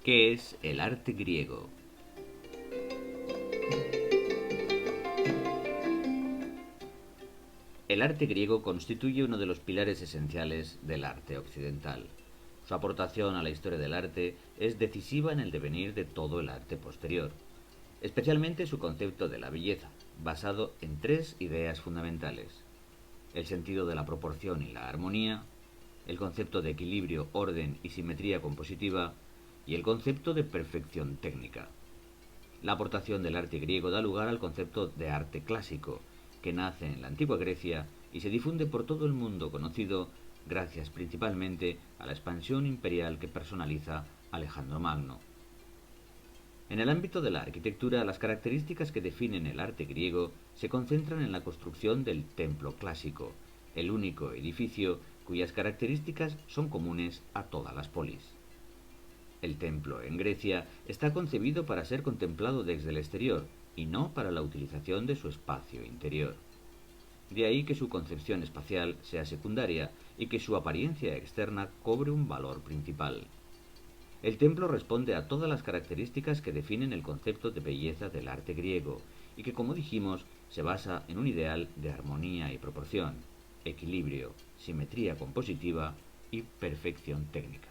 ¿Qué es el arte griego? El arte griego constituye uno de los pilares esenciales del arte occidental. Su aportación a la historia del arte es decisiva en el devenir de todo el arte posterior, especialmente su concepto de la belleza, basado en tres ideas fundamentales: el sentido de la proporción y la armonía, el concepto de equilibrio, orden y simetría compositiva, y el concepto de perfección técnica. La aportación del arte griego da lugar al concepto de arte clásico, que nace en la antigua Grecia y se difunde por todo el mundo conocido gracias principalmente a la expansión imperial que personaliza Alejandro Magno. En el ámbito de la arquitectura, las características que definen el arte griego se concentran en la construcción del templo clásico, el único edificio cuyas características son comunes a todas las polis. El templo en Grecia está concebido para ser contemplado desde el exterior y no para la utilización de su espacio interior. De ahí que su concepción espacial sea secundaria y que su apariencia externa cobre un valor principal. El templo responde a todas las características que definen el concepto de belleza del arte griego y que, como dijimos, se basa en un ideal de armonía y proporción, equilibrio, simetría compositiva y perfección técnica.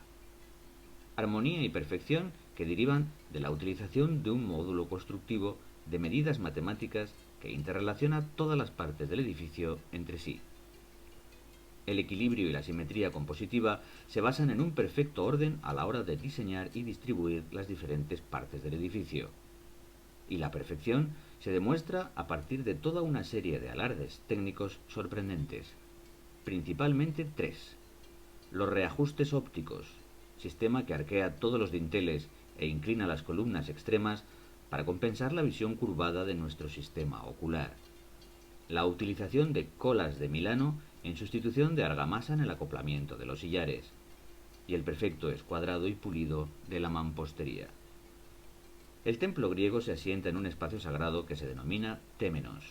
Armonía y perfección que derivan de la utilización de un módulo constructivo de medidas matemáticas que interrelaciona todas las partes del edificio entre sí. El equilibrio y la simetría compositiva se basan en un perfecto orden a la hora de diseñar y distribuir las diferentes partes del edificio. Y la perfección se demuestra a partir de toda una serie de alardes técnicos sorprendentes, principalmente tres: los reajustes ópticos, sistema que arquea todos los dinteles e inclina las columnas extremas para compensar la visión curvada de nuestro sistema ocular; la utilización de colas de Milano en sustitución de argamasa en el acoplamiento de los sillares; y el perfecto escuadrado y pulido de la mampostería. El templo griego se asienta en un espacio sagrado que se denomina témenos,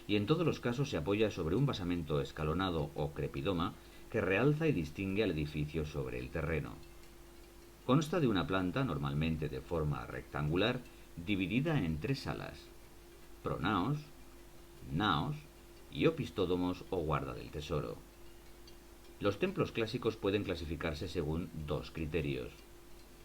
y en todos los casos se apoya sobre un basamento escalonado o crepidoma que realza y distingue al edificio sobre el terreno. Consta de una planta, normalmente de forma rectangular, dividida en tres salas: pronaos, naos y opistódomos o guarda del tesoro. Los templos clásicos pueden clasificarse según dos criterios: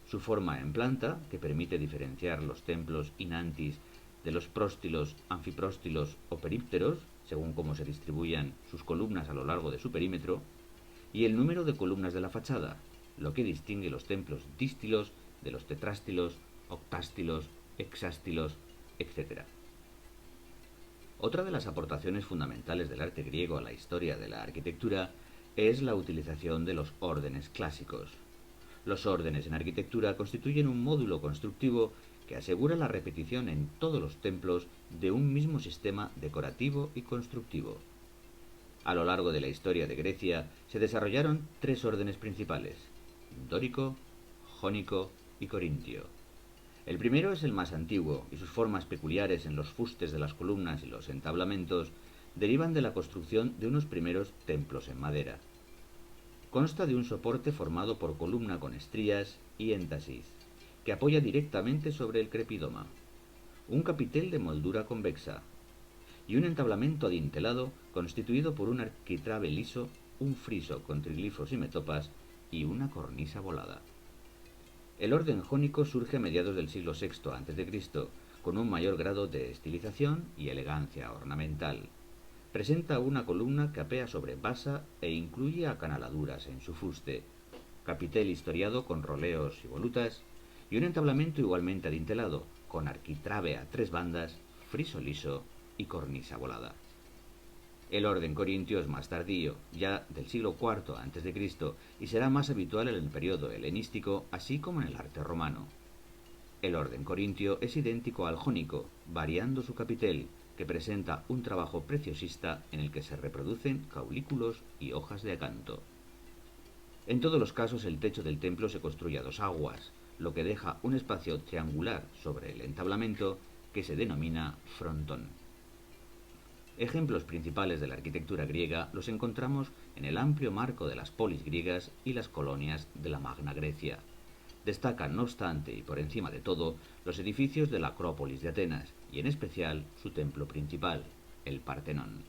su forma en planta, que permite diferenciar los templos inantis de los próstilos, anfipróstilos o perípteros, según cómo se distribuyan sus columnas a lo largo de su perímetro; y el número de columnas de la fachada, lo que distingue los templos dístilos de los tetrástilos, octástilos, hexástilos, etc. Otra de las aportaciones fundamentales del arte griego a la historia de la arquitectura es la utilización de los órdenes clásicos. Los órdenes en arquitectura constituyen un módulo constructivo que asegura la repetición en todos los templos de un mismo sistema decorativo y constructivo. A lo largo de la historia de Grecia se desarrollaron tres órdenes principales: dórico, jónico y corintio. El primero es el más antiguo, y sus formas peculiares en los fustes de las columnas y los entablamentos derivan de la construcción de unos primeros templos en madera. Consta de un soporte formado por columna con estrías y éntasis, que apoya directamente sobre el crepidoma, un capitel de moldura convexa y un entablamento adintelado constituido por un arquitrabe liso, un friso con triglifos y metopas y una cornisa volada. El orden jónico surge a mediados del siglo VI a.C., con un mayor grado de estilización y elegancia ornamental. Presenta una columna que apea sobre basa e incluye acanaladuras en su fuste, capitel historiado con roleos y volutas, y un entablamento igualmente adintelado, con arquitrabe a tres bandas, friso liso y cornisa volada. El orden corintio es más tardío, ya del siglo IV a.C., y será más habitual en el periodo helenístico, así como en el arte romano. El orden corintio es idéntico al jónico, variando su capitel, que presenta un trabajo preciosista en el que se reproducen caulículos y hojas de acanto. En todos los casos el techo del templo se construye a dos aguas, lo que deja un espacio triangular sobre el entablamento que se denomina frontón. Ejemplos principales de la arquitectura griega los encontramos en el amplio marco de las polis griegas y las colonias de la Magna Grecia, Destacan, no obstante, y por encima de todo, los edificios de la Acrópolis de Atenas, y en especial su templo principal, el Partenón.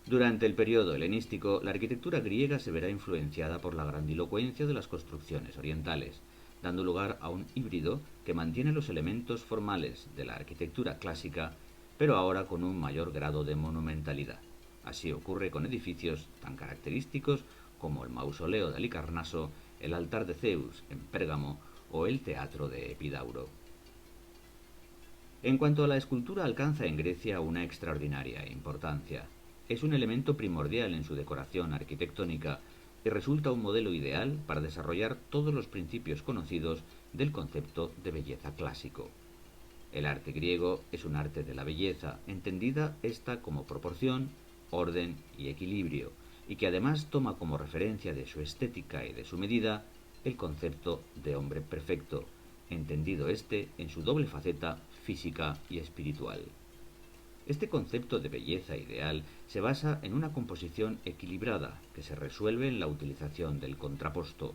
Durante el periodo helenístico, la arquitectura griega se verá influenciada por la grandilocuencia de las construcciones orientales, dando lugar a un híbrido que mantiene los elementos formales de la arquitectura clásica, pero ahora con un mayor grado de monumentalidad. Así ocurre con edificios tan característicos como el mausoleo de Halicarnaso, el altar de Zeus en Pérgamo o el teatro de Epidauro. En cuanto a la escultura, alcanza en Grecia una extraordinaria importancia. Es un elemento primordial en su decoración arquitectónica y resulta un modelo ideal para desarrollar todos los principios conocidos del concepto de belleza clásico. El arte griego es un arte de la belleza, entendida esta como proporción, orden y equilibrio, y que además toma como referencia de su estética y de su medida el concepto de hombre perfecto, entendido este en su doble faceta física y espiritual. Este concepto de belleza ideal se basa en una composición equilibrada que se resuelve en la utilización del contraposto,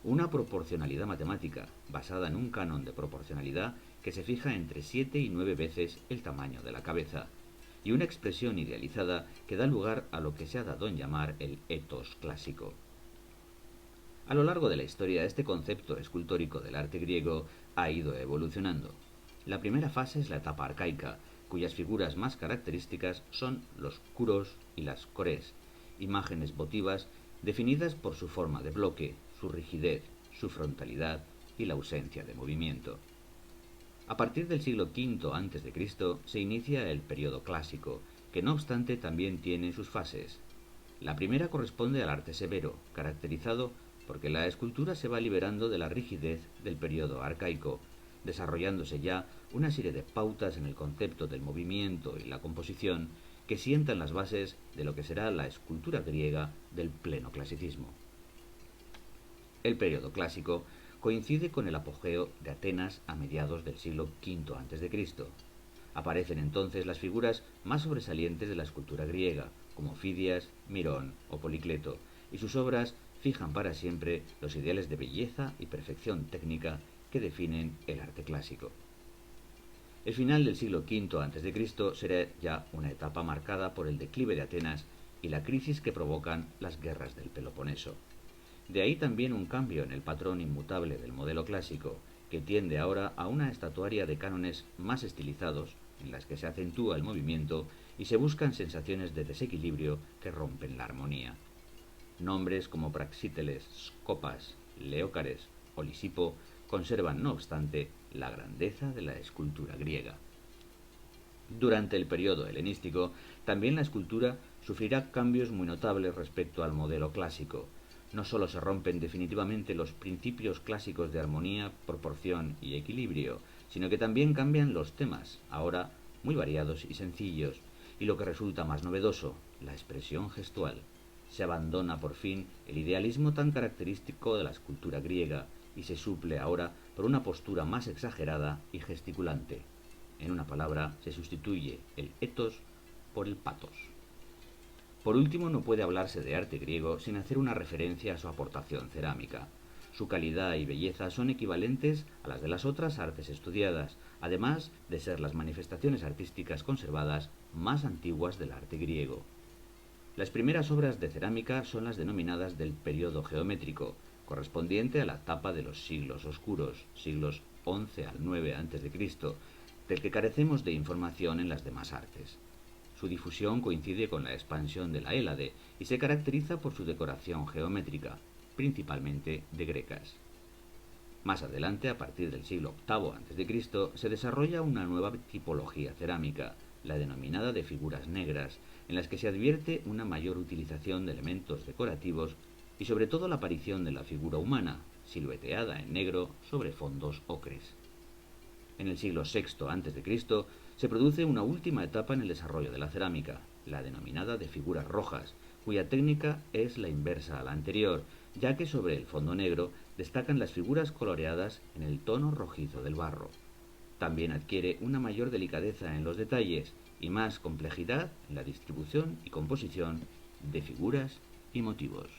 una proporcionalidad matemática basada en un canon de proporcionalidad que se fija entre 7 y 9 veces el tamaño de la cabeza, y una expresión idealizada que da lugar a lo que se ha dado en llamar el etos clásico. A lo largo de la historia, este concepto escultórico del arte griego ha ido evolucionando. La primera fase es la etapa arcaica, cuyas figuras más características son los curos y las cores, imágenes votivas definidas por su forma de bloque, su rigidez, su frontalidad y la ausencia de movimiento. A partir del siglo V a.C. se inicia el periodo clásico, que no obstante también tiene sus fases. La primera corresponde al arte severo, caracterizado porque la escultura se va liberando de la rigidez del periodo arcaico, desarrollándose ya una serie de pautas en el concepto del movimiento y la composición que sientan las bases de lo que será la escultura griega del pleno clasicismo. El periodo clásico coincide con el apogeo de Atenas a mediados del siglo V a.C. Aparecen entonces las figuras más sobresalientes de la escultura griega, como Fidias, Mirón o Policleto, y sus obras fijan para siempre los ideales de belleza y perfección técnica que definen el arte clásico. El final del siglo V a.C. será ya una etapa marcada por el declive de Atenas y la crisis que provocan las guerras del Peloponeso. De ahí también un cambio en el patrón inmutable del modelo clásico, que tiende ahora a una estatuaria de cánones más estilizados, en las que se acentúa el movimiento y se buscan sensaciones de desequilibrio que rompen la armonía. Nombres como Praxíteles, Scopas, Leócares o Lisipo conservan, no obstante, la grandeza de la escultura griega. Durante el periodo helenístico, también la escultura sufrirá cambios muy notables respecto al modelo clásico. No solo se rompen definitivamente los principios clásicos de armonía, proporción y equilibrio, sino que también cambian los temas, ahora muy variados y sencillos, y lo que resulta más novedoso, la expresión gestual. Se abandona por fin el idealismo tan característico de la escultura griega y se suple ahora por una postura más exagerada y gesticulante. En una palabra, se sustituye el ethos por el pathos. Por último, no puede hablarse de arte griego sin hacer una referencia a su aportación cerámica. Su calidad y belleza son equivalentes a las de las otras artes estudiadas, además de ser las manifestaciones artísticas conservadas más antiguas del arte griego. Las primeras obras de cerámica son las denominadas del período geométrico, correspondiente a la etapa de los siglos oscuros, siglos XI al IX a.C., del que carecemos de información en las demás artes. Su difusión coincide con la expansión de la Hélade y se caracteriza por su decoración geométrica, principalmente de grecas. Más adelante, a partir del siglo VIII a.C., se desarrolla una nueva tipología cerámica, la denominada de figuras negras, en las que se advierte una mayor utilización de elementos decorativos y sobre todo la aparición de la figura humana, silueteada en negro sobre fondos ocres. En el siglo VI a.C. se produce una última etapa en el desarrollo de la cerámica, la denominada de figuras rojas, cuya técnica es la inversa a la anterior, ya que sobre el fondo negro destacan las figuras coloreadas en el tono rojizo del barro. También adquiere una mayor delicadeza en los detalles y más complejidad en la distribución y composición de figuras y motivos.